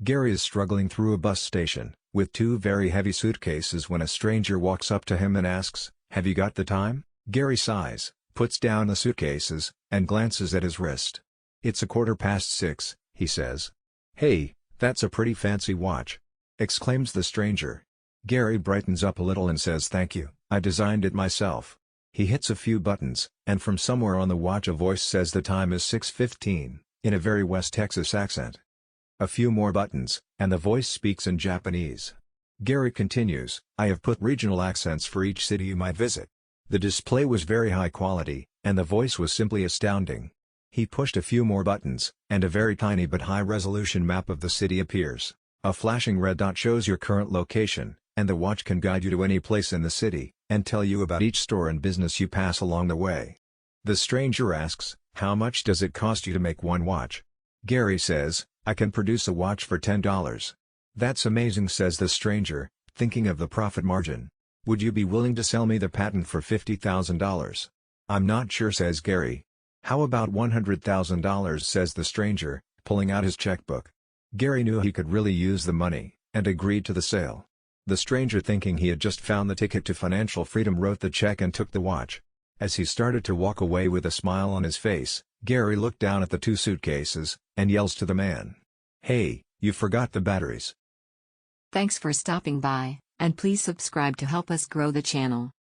Gary is struggling through a bus station, with two very heavy suitcases when a stranger walks up to him and asks, "Have you got the time?" Gary sighs, puts down the suitcases, and glances at his wrist. "It's 6:15, he says. "Hey, that's a pretty fancy watch," exclaims the stranger. Gary brightens up a little and says thank you, "I designed it myself." He hits a few buttons, and from somewhere on the watch a voice says the time is 6:15, in a very West Texas accent. A few more buttons, and the voice speaks in Japanese. Gary continues, "I have put regional accents for each city you might visit." The display was very high quality, and the voice was simply astounding. He pushed a few more buttons, and a very tiny but high-resolution map of the city appears. A flashing red dot shows your current location, and the watch can guide you to any place in the city, and tell you about each store and business you pass along the way. The stranger asks, "How much does it cost you to make one watch?" Gary says, "I can produce a watch for $10. "That's amazing," says the stranger, thinking of the profit margin. "Would you be willing to sell me the patent for $50,000? "I'm not sure," says Gary. "How about $100,000? says the stranger, pulling out his checkbook. Gary knew he could really use the money, and agreed to the sale. The stranger, thinking he had just found the ticket to financial freedom, wrote the check and took the watch. As he started to walk away with a smile on his face, Gary looked down at the two suitcases, and yells to the man, "Hey, you forgot the batteries." Thanks for stopping by, and please subscribe to help us grow the channel.